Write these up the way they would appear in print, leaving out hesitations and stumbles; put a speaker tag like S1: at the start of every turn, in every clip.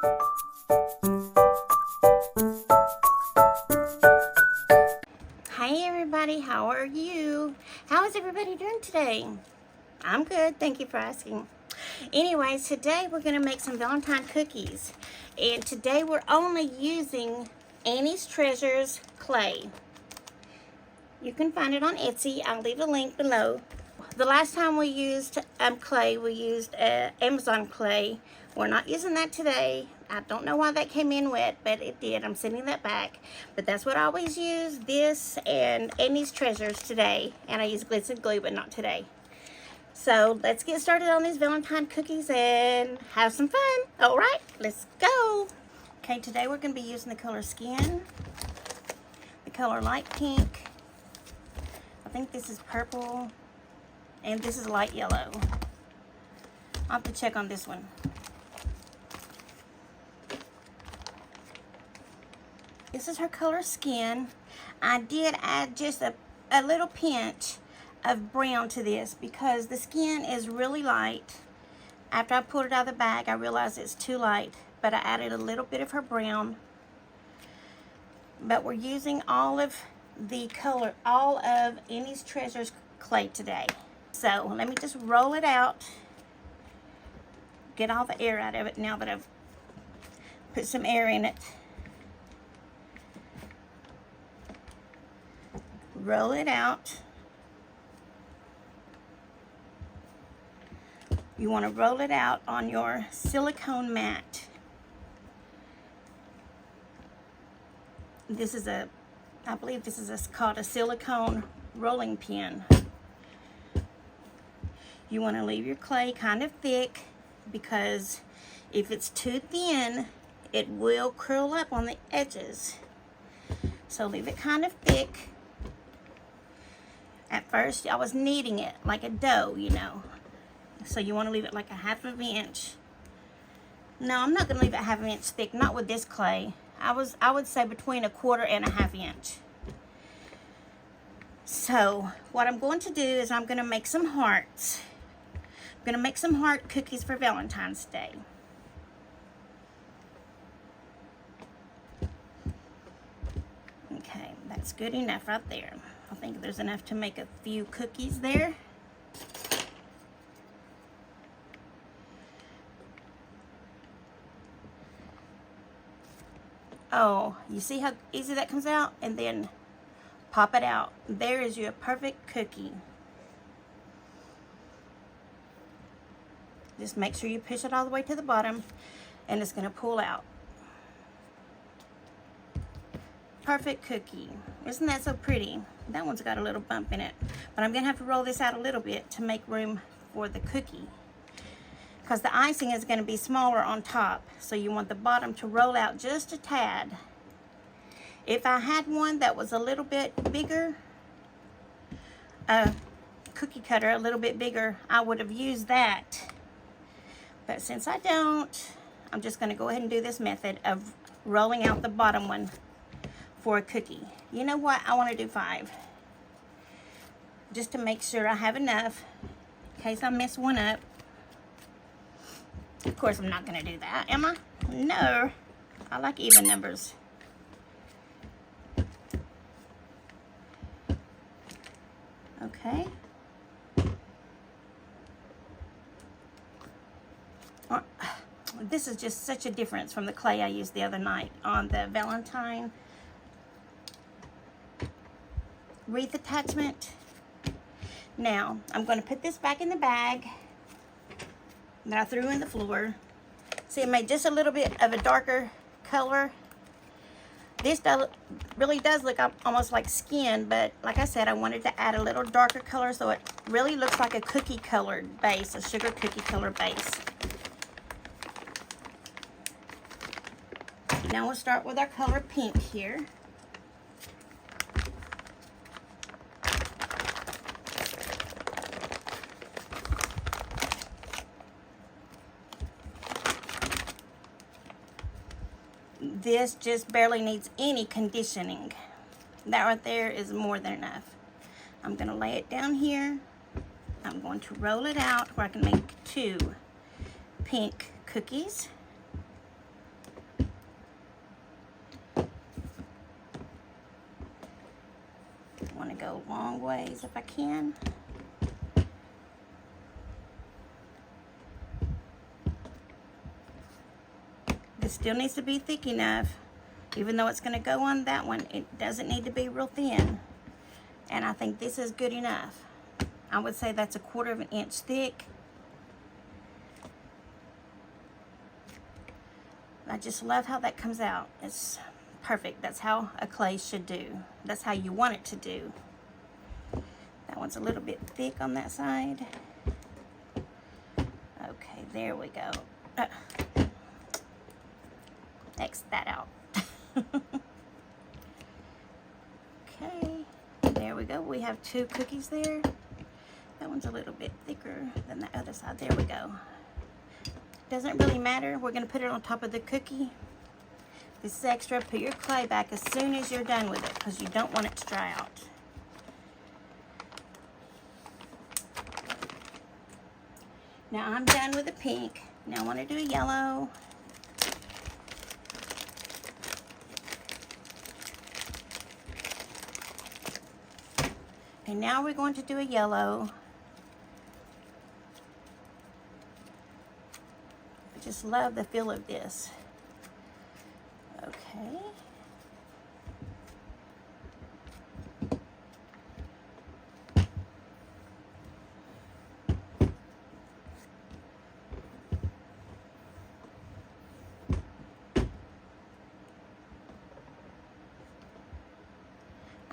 S1: Hi everybody, how are you? How is everybody doing today? I'm good, thank you for asking. Anyways, today we're going to make some Valentine cookies. And today we're only using Annie's Treasures clay. You can find it on Etsy. I'll leave a link below. The last time we used clay, we used Amazon clay. We're not using that today. I don't know why that came in wet, but it did. I'm sending that back. But that's what I always use, this and Annie's Treasures today. And I use Glittz Glue, but not today. So let's get started on these Valentine cookies and have some fun. All right, let's go. Okay, today we're going to be using the color Skin, the color Light Pink. I think this is purple, and this is light yellow. I'll have to check on this one. This is her color Skin. I did add just a little pinch of brown to this because the skin is really light. After I pulled it out of the bag, I realized it's too light, but I added a little bit of her brown. But we're using all of Annie's Treasures clay today. So let me just roll it out, get all the air out of it now that I've put some air in it. Roll it out. You want to roll it out on your silicone mat. This is I believe this is called a silicone rolling pin. You want to leave your clay kind of thick because if it's too thin, it will curl up on the edges. So leave it kind of thick. At first, I was kneading it like a dough, you know. So you want to leave it like a ½ inch. No, I'm not going to leave it ½ inch thick, not with this clay. I would say between 1/4 and ½ inch. So what I'm going to do is I'm going to make some hearts. I'm going to make some heart cookies for Valentine's Day. Okay, that's good enough right there. I think there's enough to make a few cookies there. Oh, you see how easy that comes out? And then pop it out. There is your perfect cookie. Just make sure you push it all the way to the bottom and it's going to pull out. Perfect cookie. Isn't that so pretty? That one's got a little bump in it. But I'm going to have to roll this out a little bit to make room for the cookie, because the icing is going to be smaller on top. So you want the bottom to roll out just a tad. If I had one that was a little bit bigger, a cookie cutter a little bit bigger, I would have used that. But since I don't, I'm just going to go ahead and do this method of rolling out the bottom one for a cookie. You know what? I want to do 5. Just to make sure I have enough in case I mess one up. Of course, I'm not going to do that, am I? No. I like even numbers. Okay. This is just such a difference from the clay I used the other night on the Valentine wreath attachment. Now, I'm going to put this back in the bag that I threw in the floor. See, it made just a little bit of a darker color. This really does look almost like skin, but like I said, I wanted to add a little darker color so it really looks like a cookie colored base, a sugar cookie color base. Now we'll start with our color pink here. This just barely needs any conditioning. That right there is more than enough. I'm going to lay it down here. I'm going to roll it out where I can make 2 pink cookies. go long ways if I can. This still needs to be thick enough. Even though it's going to go on that one, it doesn't need to be real thin. And I think this is good enough. I would say that's 1/4 of an inch thick. I just love how that comes out. It's perfect. That's how a clay should do. That's how you want it to do. That one's a little bit thick on that side. Okay, there we go. X that out. Okay, there we go. We have 2 cookies there. That one's a little bit thicker than the other side. There we go. Doesn't really matter. We're going to put it on top of the cookie. This is extra. Put your clay back as soon as you're done with it because you don't want it to dry out. Now I'm done with the pink. Now I want to do a yellow. And now we're going to do a yellow. I just love the feel of this. Okay.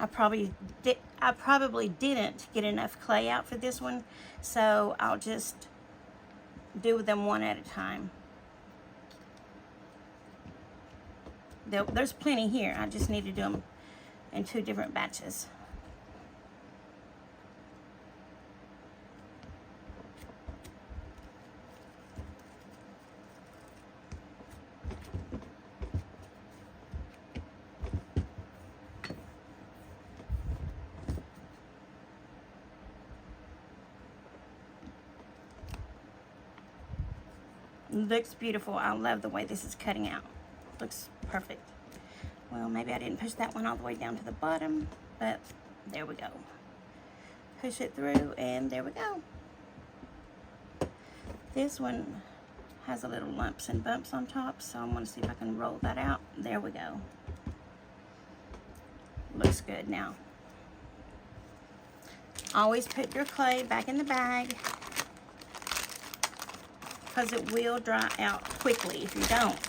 S1: I probably didn't get enough clay out for this one, so I'll just do them one at a time. There's plenty here. I just need to do them in 2 different batches. Looks beautiful. I love the way this is cutting out. Looks perfect. Well, maybe I didn't push that one all the way down to the bottom, but there we go. Push it through, and there we go. This one has a little lumps and bumps on top, so I'm going to see if I can roll that out. There we go. Looks good now. Always put your clay back in the bag, because it will dry out quickly if you don't.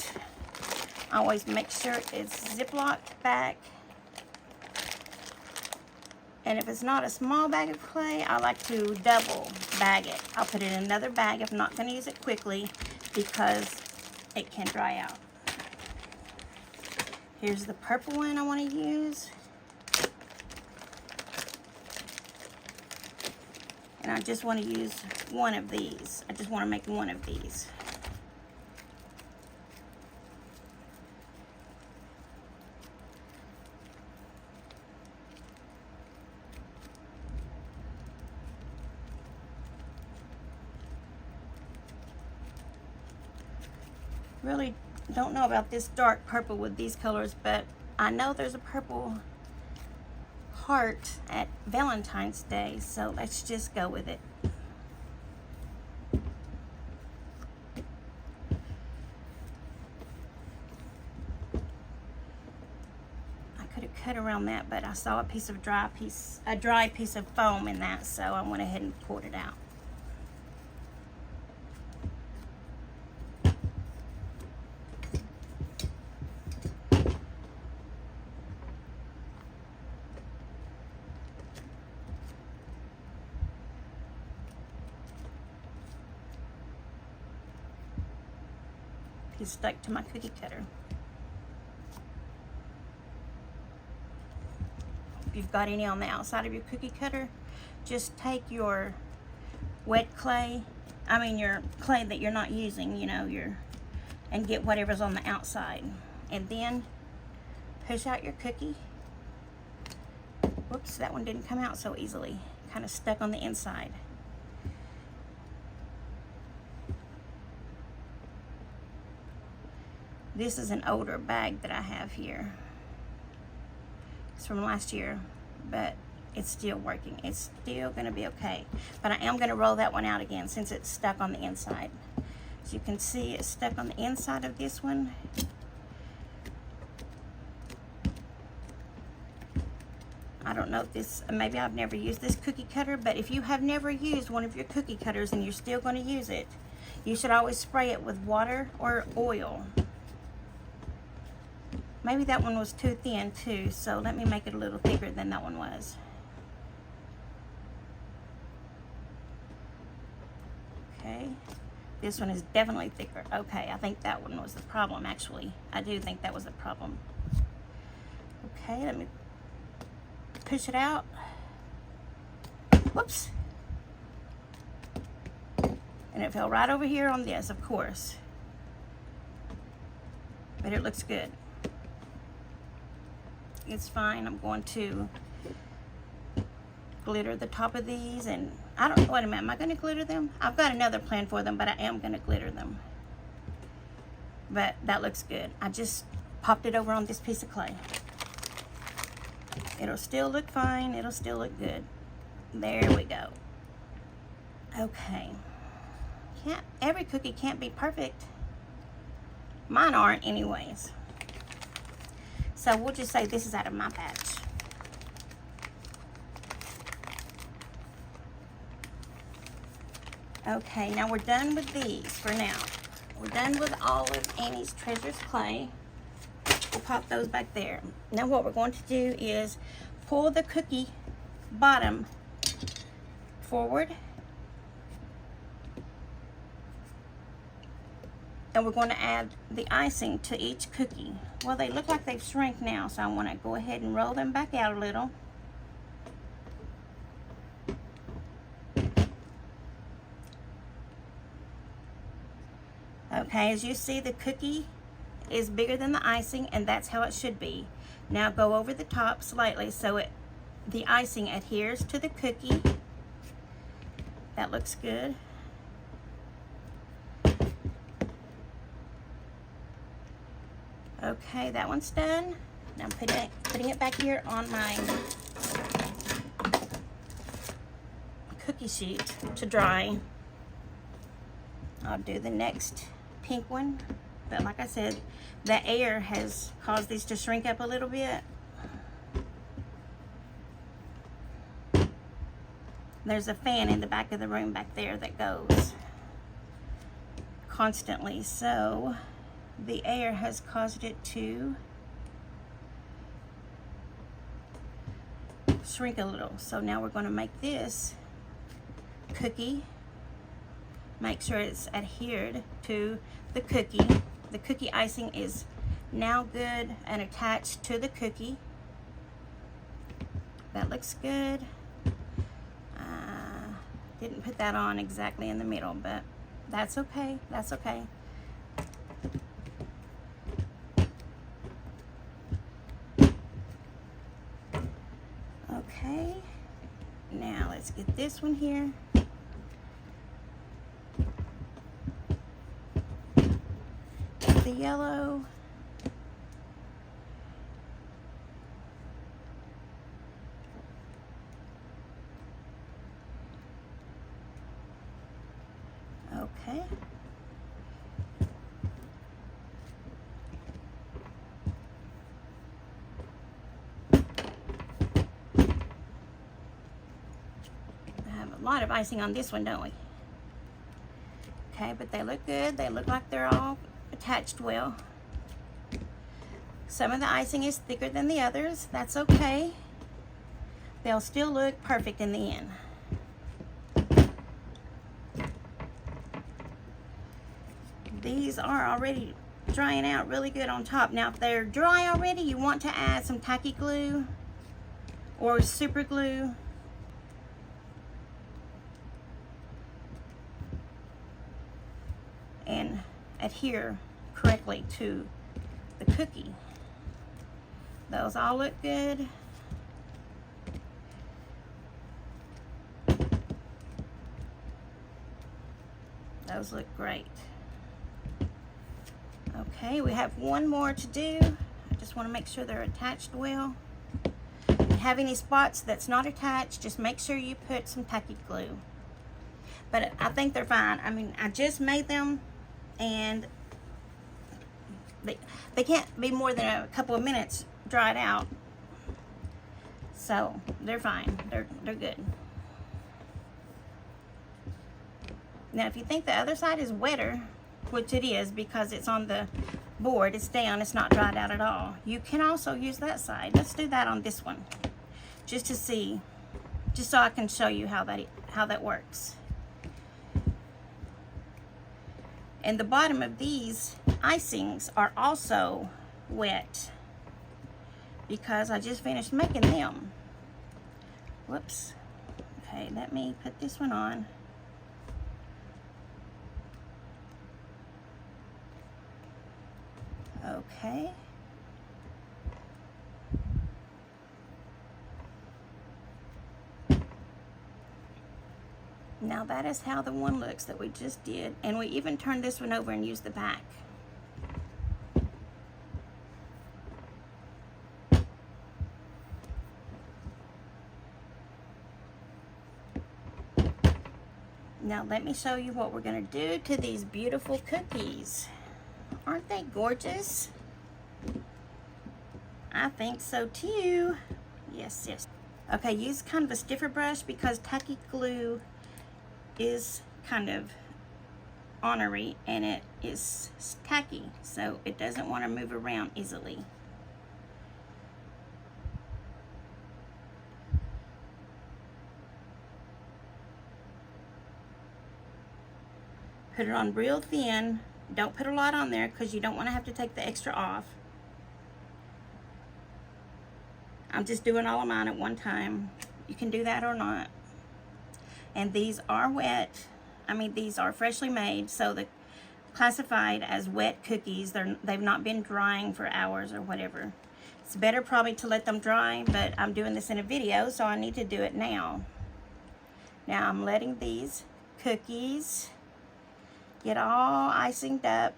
S1: Always make sure it's ziplocked back. And if it's not a small bag of clay, I like to double bag it. I'll put it in another bag if I'm not going to use it quickly because it can dry out. Here's the purple one I want to use. And I just want to use one of these. I just want to make one of these. Really don't know about this dark purple with these colors, but I know there's a purple heart at Valentine's Day, so let's just go with it. I could have cut around that, but I saw a dry piece of foam in that, so I went ahead and pulled it out. It's stuck to my cookie cutter. If you've got any on the outside of your cookie cutter, just take your wet clay, your clay that you're not using, and get whatever's on the outside. And then push out your cookie. Whoops, that one didn't come out so easily. Kind of stuck on the inside. This is an older bag that I have here. It's from last year, but it's still working. It's still going to be okay. But I am going to roll that one out again since it's stuck on the inside. As you can see, it's stuck on the inside of this one. I don't know if this, maybe I've never used this cookie cutter, but if you have never used one of your cookie cutters and you're still going to use it, you should always spray it with water or oil. Maybe that one was too thin too, so let me make it a little thicker than that one was. Okay, this one is definitely thicker. Okay, I think that one was the problem actually. I do think that was the problem. Okay, let me push it out. Whoops. And it fell right over here on this, of course. But it looks good. It's fine. I'm going to glitter the top of these, and I don't know, wait a minute, am I going to glitter them? I've got another plan for them, but I am going to glitter them. But that looks good. I just popped it over on this piece of clay. It'll still look fine. It'll still look good. There we go. Okay. Every cookie can't be perfect. Mine aren't anyways. So we'll just say this is out of my batch. Okay, now we're done with these for now. We're done with all of Annie's Treasures clay. We'll pop those back there. Now what we're going to do is pull the cookie bottom forward. And we're going to add the icing to each cookie. Well, they look like they've shrank now, so I want to go ahead and roll them back out a little. Okay, as you see, the cookie is bigger than the icing, and that's how it should be. Now go over the top slightly so the icing adheres to the cookie. That looks good. Okay, that one's done. Now I'm putting it back here on my cookie sheet to dry. I'll do the next pink one. But like I said, the air has caused these to shrink up a little bit. There's a fan in the back of the room back there that goes constantly, so the air has caused it to shrink a little. So now we're going to make this cookie, make sure it's adhered to the cookie. The cookie icing is now good and attached to the cookie. That looks good. Didn't put that on exactly in the middle, but that's okay. That's okay. Okay, now let's get this one here. The yellow. Okay. A lot of icing on this one, don't we? Okay, but they look good. They look like they're all attached well. Some of the icing is thicker than the others. That's okay. They'll still look perfect in the end. These are already drying out really good on top. Now, if they're dry already, you want to add some tacky glue or super glue. And adhere correctly to the cookie. Those all look good. Those look great. Okay, we have one more to do. I just want to make sure they're attached well. have any spots that's not attached, just make sure you put some tacky glue. But I think they're fine. I mean, I just made them, and they can't be more than a couple of minutes dried out. So they're fine. They're good. Now, if you think the other side is wetter, which it is because it's on the board, it's down, it's not dried out at all, you can also use that side. Let's do that on this one, just to see, just so I can show you how that works. And the bottom of these icings are also wet because I just finished making them. Whoops. Okay, let me put this one on. Okay. Now that is how the one looks that we just did, and we even turned this one over and used the back. Now let me show you what we're going to do to these beautiful cookies. Aren't they gorgeous? I think so too. Yes, yes. Okay, use kind of a stiffer brush because tacky glue is kind of ornery and it is tacky, so it doesn't want to move around easily. Put it on real thin. Don't put a lot on there because you don't want to have to take the extra off. I'm just doing all of mine at one time. You can do that or not. And these are wet. I mean, these are freshly made, so they're classified as wet cookies. They've not been drying for hours or whatever. It's better probably to let them dry, but I'm doing this in a video, so I need to do it now. Now I'm letting these cookies get all icinged up.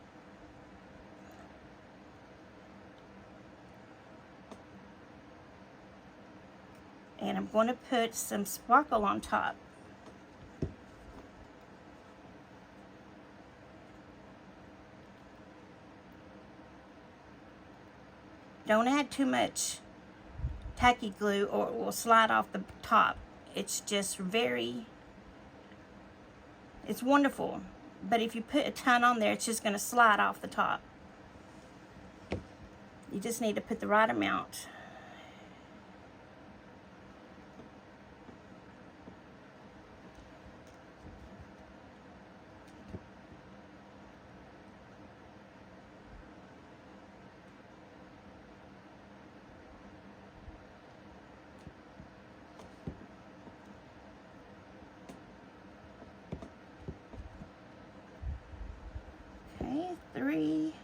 S1: And I'm going to put some sparkle on top. Don't add too much tacky glue or it will slide off the top. It's just it's wonderful. But if you put a ton on there, it's just going to slide off the top. You just need to put the right amount. Okay, 3.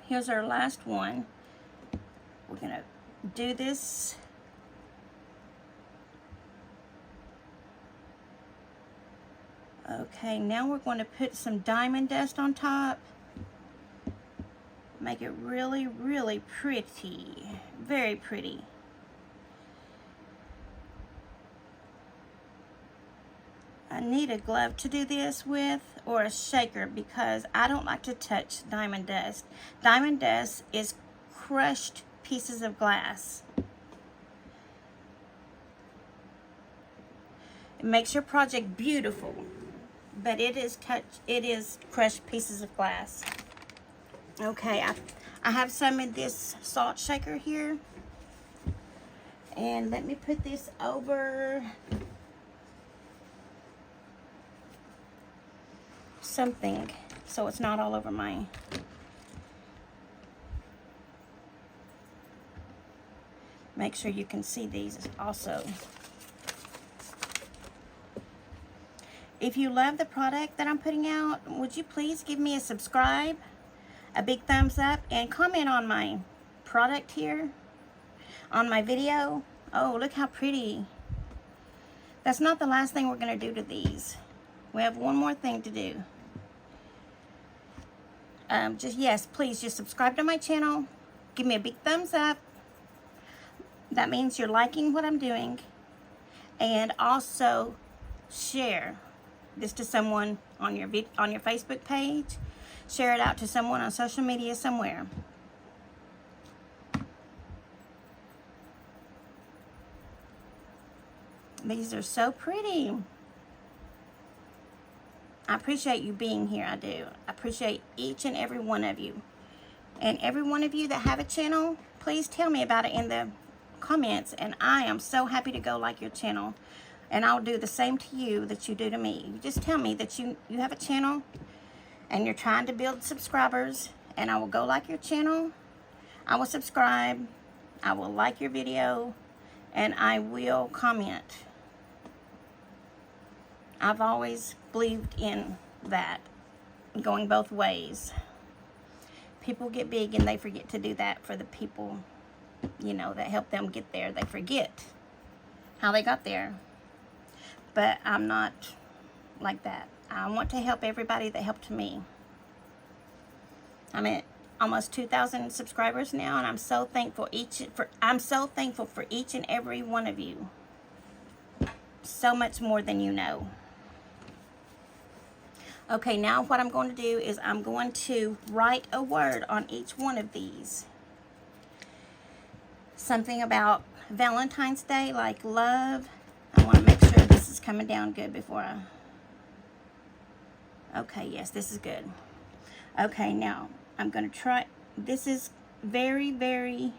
S1: Here's our last one. We're gonna do this. Okay, now we're going to put some diamond dust on top. Make it really, really pretty. Very pretty. I need a glove to do this with, or a shaker, because I don't like to touch diamond dust. Diamond dust is crushed pieces of glass. It makes your project beautiful, but it is crushed pieces of glass. Okay, I have some in this salt shaker here, and let me put this over something so it's not all over my make sure you can see these also. If you love the product that I'm putting out, would you please give me a subscribe? a big thumbs up and comment on my product here, on my video. Oh, look how pretty. That's not the last thing we're going to do to these. We have one more thing to do. Yes, please just subscribe to my channel. Give me a big thumbs up. That means you're liking what I'm doing. And also share this to someone on your Facebook page. Share it out to someone on social media somewhere. These are so pretty. I appreciate you being here. I do. I appreciate each and every one of you. And every one of you that have a channel, please tell me about it in the comments. And I am so happy to go like your channel. And I'll do the same to you that you do to me. You just tell me that you have a channel and you're trying to build subscribers. And I will go like your channel. I will subscribe. I will like your video. And I will comment. I've always believed in that, going both ways. People get big and they forget to do that for the people, you know, that help them get there. They forget how they got there. But I'm not like that. I want to help everybody that helped me. I'm at almost 2,000 subscribers now, and I'm so thankful for each and every one of you. So much more than you know. Okay, now what I'm going to do is I'm going to write a word on each one of these. Something about Valentine's Day, like love. I want to make sure this is coming down good before I... Okay, yes, this is good. Okay, now I'm going to try... This is very, very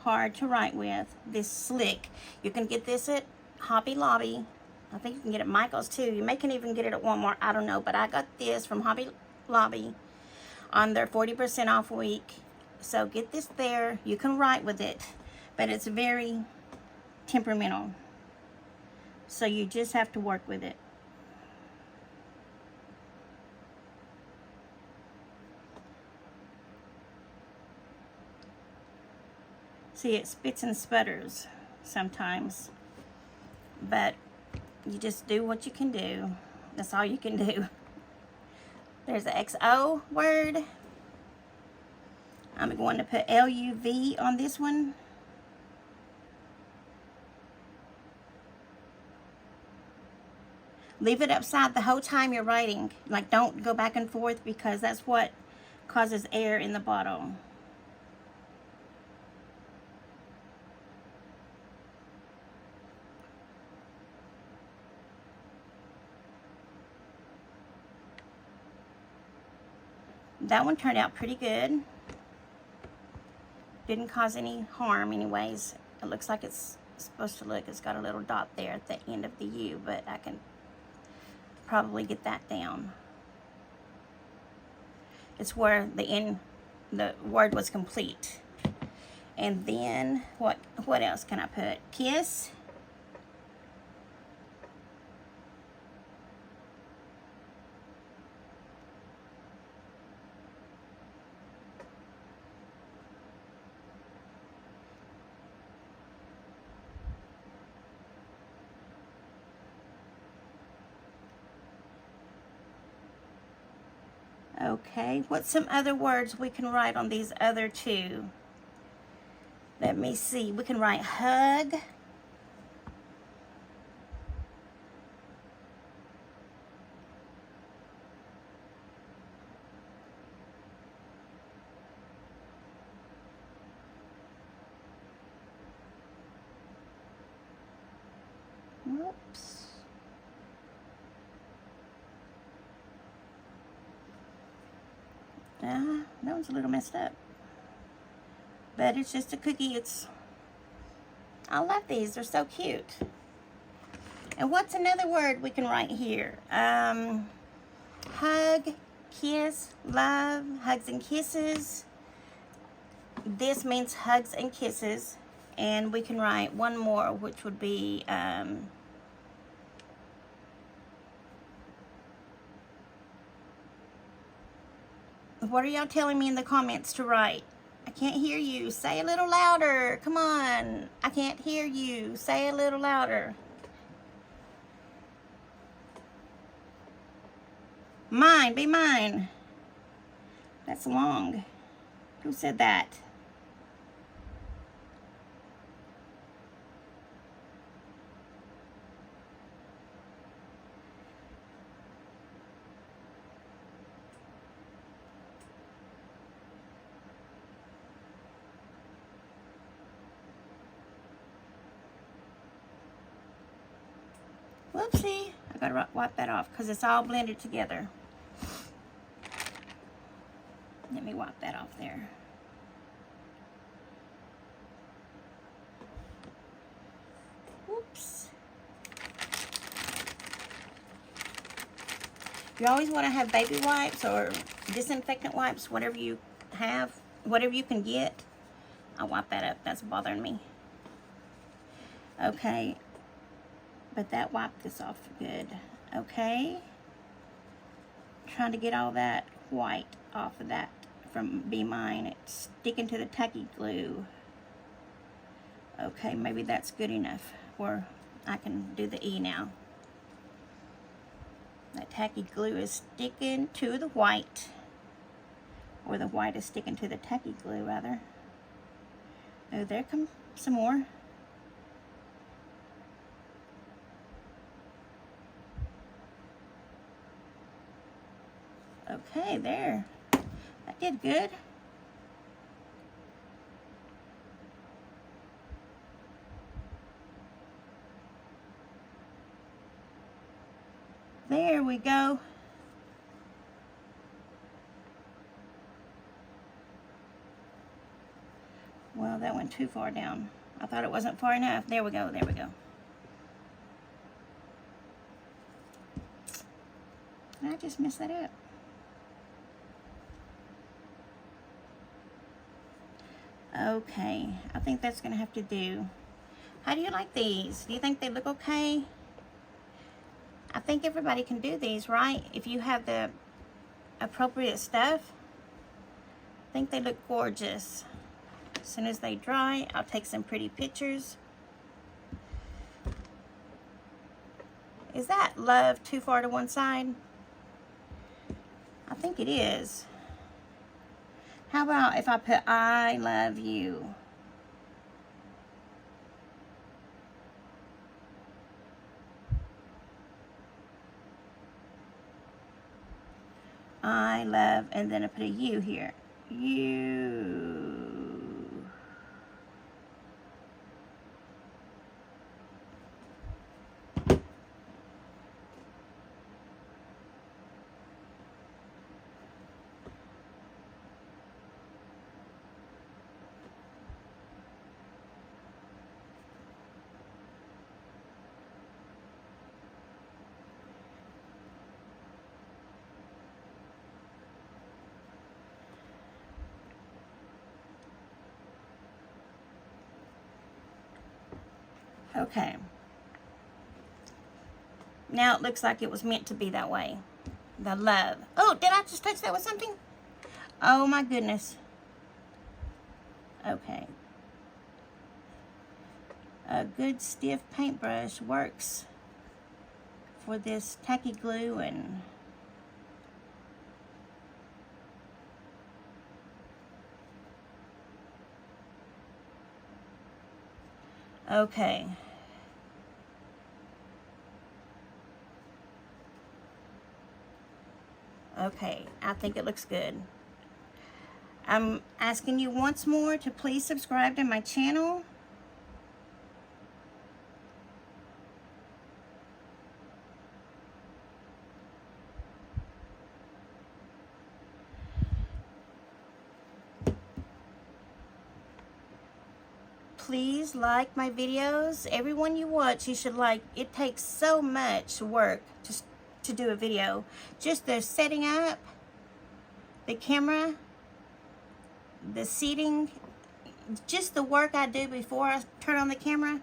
S1: hard to write with. This slick. You can get this at Hobby Lobby. I think you can get it at Michael's too. You may can even get it at Walmart. I don't know. But I got this from Hobby Lobby on their 40% off week. So get this there. You can write with it. But it's very temperamental. So you just have to work with it. See, it spits and sputters sometimes. But you just do what you can do. That's all you can do. There's the XO word. I'm going to put LUV on this one. Leave it upside the whole time you're writing. Like, don't go back and forth, because that's what causes air in the bottle. That one turned out pretty good. Didn't cause any harm anyways. It looks like it's supposed to look. It's got a little dot there at the end of the U, but I can probably get that down. It's where the word was complete. And then what else can I put? Kiss. Okay, what's some other words we can write on these other two? Let me see. We can write hug. Whoops. That one's a little messed up. But it's just a cookie. I love these. They're so cute. And what's another word we can write here? Hug, kiss, love, hugs and kisses. This means hugs and kisses. And we can write one more, which would be... What are y'all telling me in the comments to write? I can't hear you. Say a little louder. Come on. I can't hear you. Say a little louder. Mine. Be mine. That's long. Who said that? Whoopsie. I gotta wipe that off because it's all blended together. Let me wipe that off there. Whoops. You always want to have baby wipes or disinfectant wipes, whatever you have, whatever you can get. I'll wipe that up. That's bothering me. Okay. But that wiped this off good. Okay. Trying to get all that white off of that from Be Mine. It's sticking to the tacky glue. Okay, maybe that's good enough where I can do the E now. That tacky glue is sticking to the white. Or the white is sticking to the tacky glue, rather. Oh, there comes some more. Okay, there. That did good. There we go. Well, that went too far down. I thought it wasn't far enough. There we go, there we go. I just messed that up. Okay, I think that's gonna have to do. How do you like these? Do you think they look okay? I think everybody can do these, right? If you have the appropriate stuff. I think they look gorgeous. As soon as they dry, I'll take some pretty pictures. Is that love too far to one side? I think it is. How about if I put I love you? I love, and then I put a U here. You. Okay. Now it looks like it was meant to be that way. The love. Oh, did I just touch that with something? Oh my goodness. Okay. A good stiff paintbrush works for this tacky glue and okay. Okay, I think it looks good. I'm asking you once more to please subscribe to my channel. Please like my videos. Everyone you watch, you should like. It takes so much work to do a video. Just the setting up, the camera, the seating, just the work I do before I turn on the camera.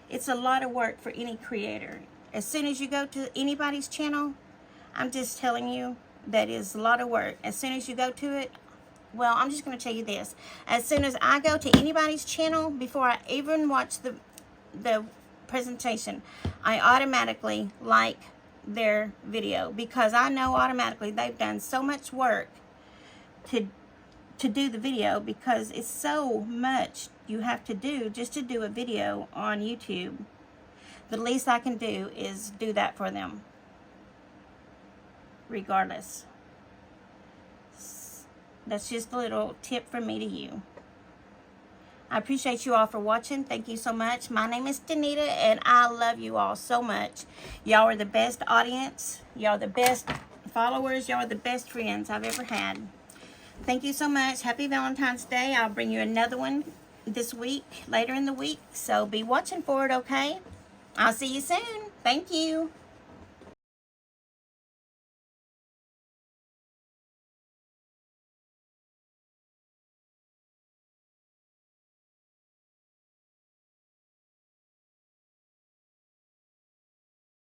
S1: It's a lot of work for any creator. As soon as you go to anybody's channel, I'm just telling you, that is a lot of work. As soon as you go to it, well, I'm just going to tell you this. As soon as I go to anybody's channel, before I even watch the presentation, I automatically like their video, because I know automatically they've done so much work to do the video, because it's so much you have to do just to do a video on YouTube. The least I can do is do that for them, regardless. That's just a little tip from me to you. I appreciate you all for watching. Thank you so much. My name is Danita, and I love you all so much. Y'all are the best audience. Y'all are the best followers. Y'all are the best friends I've ever had. Thank you so much. Happy Valentine's Day. I'll bring you another one this week, later in the week. So be watching for it, okay? I'll see you soon. Thank you.